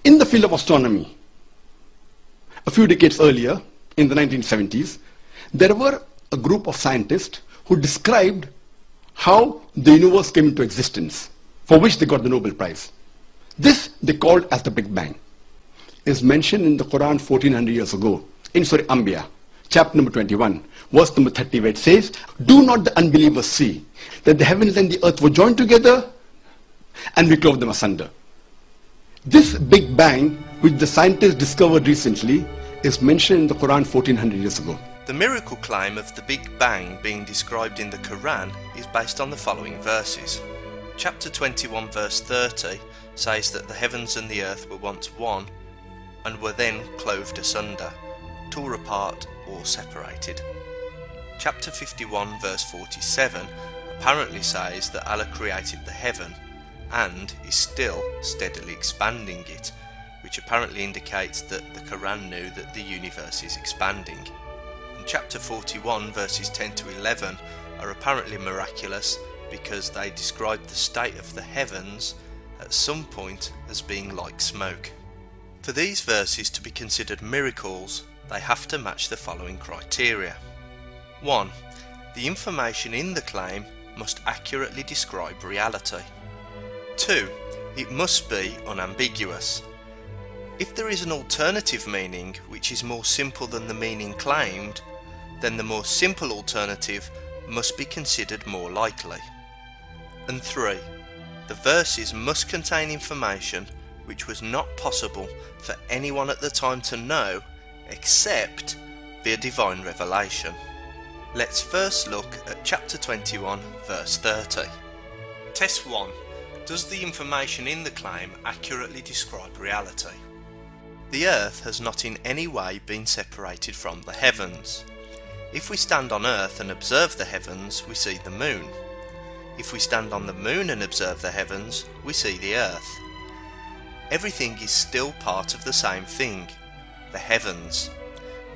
In the field of astronomy, a few decades earlier, in the 1970s, there were a group of scientists who described how the universe came into existence, for which they got the Nobel Prize. This they called as the Big Bang. Is mentioned in the Quran 1400 years ago, in Surah Anbiya, chapter number 21, verse number 30, where it says, "Do not the unbelievers see that the heavens and the earth were joined together and we clove them asunder?" This Big Bang, which the scientists discovered recently, is mentioned in the Quran 1400 years ago. The miracle claim of the Big Bang being described in the Quran is based on the following verses. Chapter 21 verse 30 says that the heavens and the earth were once one and were then cloved asunder, tore apart or separated. Chapter 51 verse 47 apparently says that Allah created the heaven and is still steadily expanding it, which apparently indicates that the Quran knew that the universe is expanding. And chapter 41 verses 10 to 11 are apparently miraculous because they describe the state of the heavens at some point as being like smoke. For these verses to be considered miracles, they have to match the following criteria. 1. The information in the claim must accurately describe reality. 2. It must be unambiguous. If there is an alternative meaning which is more simple than the meaning claimed, then the more simple alternative must be considered more likely. And 3. The verses must contain information which was not possible for anyone at the time to know except via divine revelation. Let's first look at chapter 21 verse 30. Test 1. Does the information in the claim accurately describe reality? The earth has not in any way been separated from the heavens. If we stand on earth and observe the heavens, we see the moon. If we stand on the moon and observe the heavens, we see the earth. Everything is still part of the same thing, the heavens.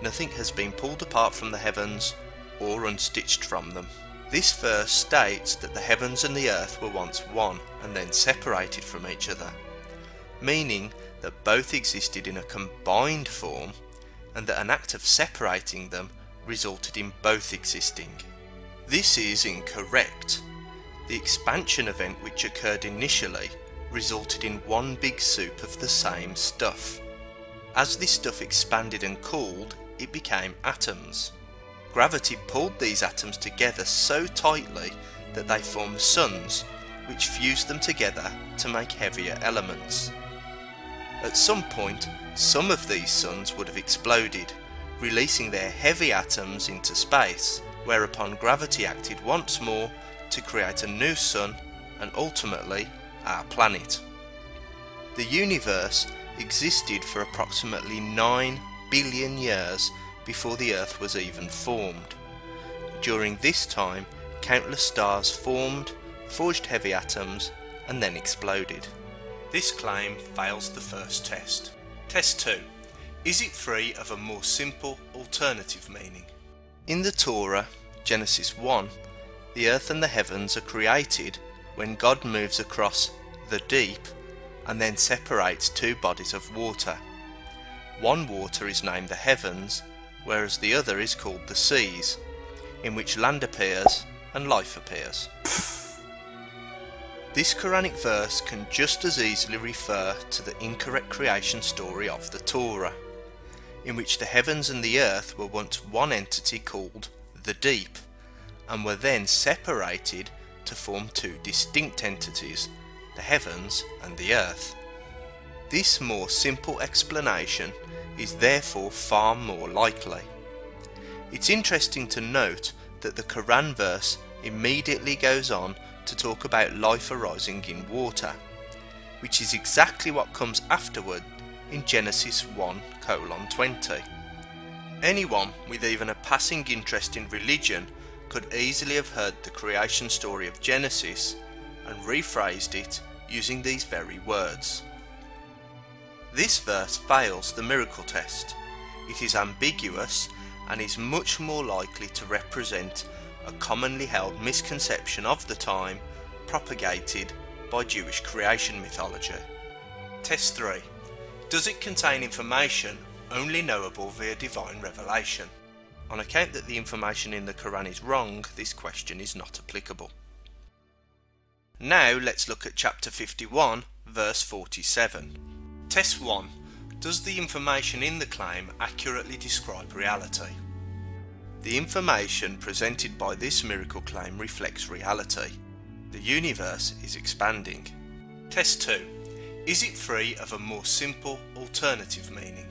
Nothing has been pulled apart from the heavens or unstitched from them. This verse states that the heavens and the earth were once one and then separated from each other, meaning that both existed in a combined form and that an act of separating them resulted in both existing. This is incorrect. The expansion event which occurred initially resulted in one big soup of the same stuff. As this stuff expanded and cooled, it became atoms. Gravity pulled these atoms together so tightly that they formed suns, which fused them together to make heavier elements. At some point, some of these suns would have exploded, releasing their heavy atoms into space, whereupon gravity acted once more to create a new sun and ultimately our planet. The universe existed for approximately 9 billion years before the Earth was even formed. During this time, countless stars formed, forged heavy atoms, and then exploded. This claim fails the first test. Test 2. Is it free of a more simple alternative meaning? In the Torah, Genesis 1, the earth and the heavens are created when God moves across the deep and then separates two bodies of water. One water is named the heavens, whereas the other is called the seas, in which land appears and life appears. This Quranic verse can just as easily refer to the incorrect creation story of the Torah, in which the heavens and the earth were once one entity called the deep, and were then separated to form two distinct entities, the heavens and the earth. This more simple explanation is therefore far more likely. It's interesting to note that the Quran verse immediately goes on to talk about life arising in water, which is exactly what comes afterward in Genesis 1:20. Anyone with even a passing interest in religion could easily have heard the creation story of Genesis and rephrased it using these very words. This verse fails the miracle test. It is ambiguous and is much more likely to represent a commonly held misconception of the time propagated by Jewish creation mythology. Test 3. Does it contain information only knowable via divine revelation? On account that the information in the Quran is wrong, this question is not applicable. Now let's look at chapter 51, verse 47. Test 1. Does the information in the claim accurately describe reality? The information presented by this miracle claim reflects reality. The universe is expanding. Test 2. Is it free of a more simple alternative meaning?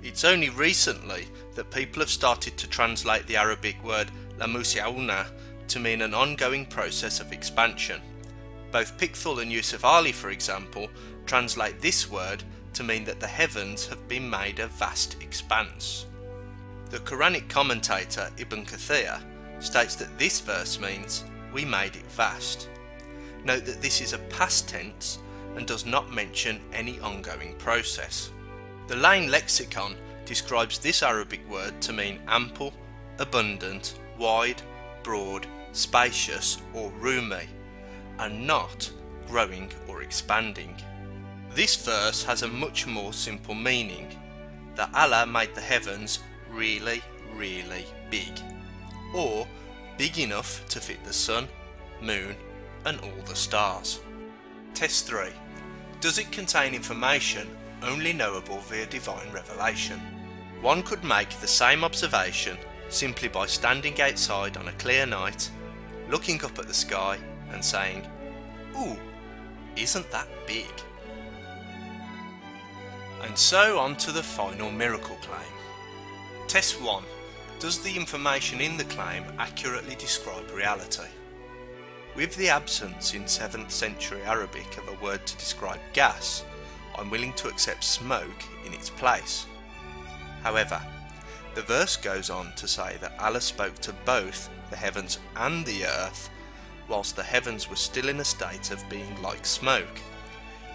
It's only recently that people have started to translate the Arabic word la musiauna to mean an ongoing process of expansion. Both Pickthall and Yusuf Ali, for example, translate this word to mean that the heavens have been made a vast expanse. The Quranic commentator Ibn Kathir states that this verse means, we made it vast. Note that this is a past tense and does not mention any ongoing process. The Lane lexicon describes this Arabic word to mean ample, abundant, wide, broad, spacious or roomy, and not growing or expanding. This verse has a much more simple meaning, that Allah made the heavens really, really big, or big enough to fit the sun, moon and all the stars. Test 3. Does it contain information only knowable via divine revelation? One could make the same observation simply by standing outside on a clear night, looking up at the sky and saying, "Ooh, isn't that big?" And so on to the final miracle claim. Test 1. Does the information in the claim accurately describe reality? With the absence in 7th century Arabic of a word to describe gas, I'm willing to accept smoke in its place. However, the verse goes on to say that Allah spoke to both the heavens and the earth whilst the heavens were still in a state of being like smoke,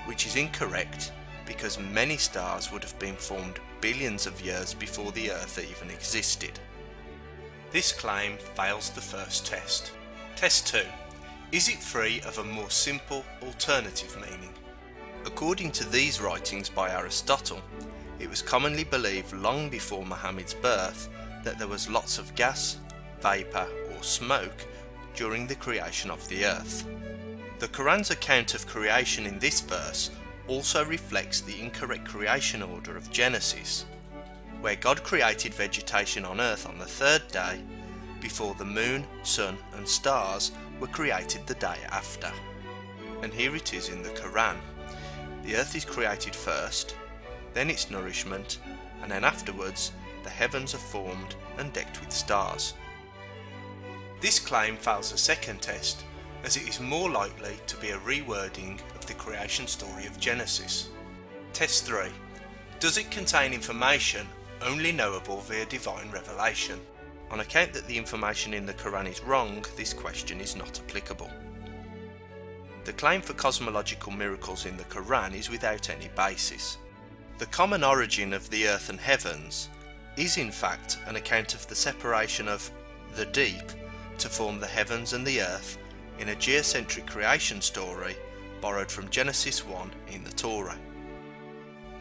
which is incorrect because many stars would have been formed billions of years before the earth even existed. This claim fails the first test. Test 2. Is it free of a more simple alternative meaning? According to these writings by Aristotle, it was commonly believed long before Muhammad's birth that there was lots of gas, vapour or smoke during the creation of the earth. The Quran's account of creation in this verse also reflects the incorrect creation order of Genesis, where God created vegetation on earth on the third day before the moon, sun and stars were created the day after. And here it is in the Quran. The earth is created first, then its nourishment, and then afterwards the heavens are formed and decked with stars. This claim fails the second test, as it is more likely to be a rewording of the creation story of Genesis. Test 3. Does it contain information only knowable via divine revelation? On account that the information in the Quran is wrong, this question is not applicable. The claim for cosmological miracles in the Quran is without any basis. The common origin of the earth and heavens is in fact an account of the separation of the deep to form the heavens and the earth in a geocentric creation story borrowed from Genesis 1 in the Torah.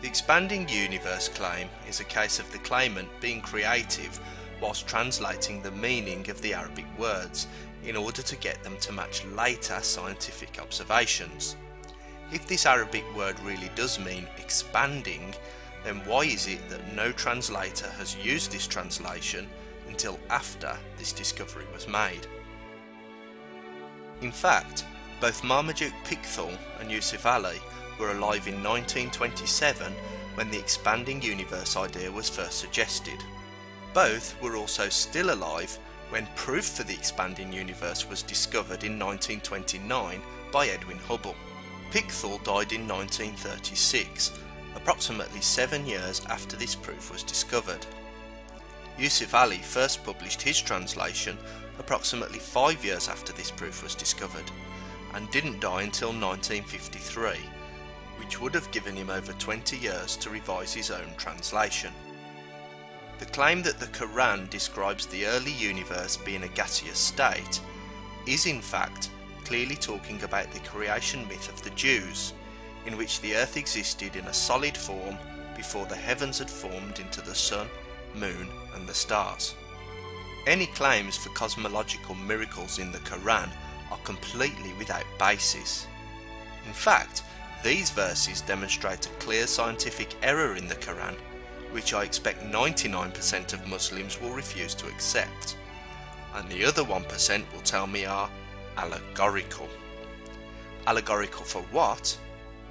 The expanding universe claim is a case of the claimant being creative whilst translating the meaning of the Arabic words in order to get them to match later scientific observations. If this Arabic word really does mean expanding, then why is it that no translator has used this translation until after this discovery was made? In fact, both Marmaduke Pickthall and Yusuf Ali were alive in 1927 when the expanding universe idea was first suggested. Both were also still alive when proof for the expanding universe was discovered in 1929 by Edwin Hubble. Pickthall died in 1936, approximately 7 years after this proof was discovered. Yusuf Ali first published his translation approximately 5 years after this proof was discovered, and didn't die until 1953, which would have given him over 20 years to revise his own translation. The claim that the Quran describes the early universe being a gaseous state is in fact clearly talking about the creation myth of the Jews, in which the earth existed in a solid form before the heavens had formed into the sun, moon and the stars. Any claims for cosmological miracles in the Quran are completely without basis. In fact, these verses demonstrate a clear scientific error in the Quran, which I expect 99% of Muslims will refuse to accept, and the other 1% will tell me are allegorical. Allegorical for what?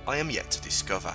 I am yet to discover.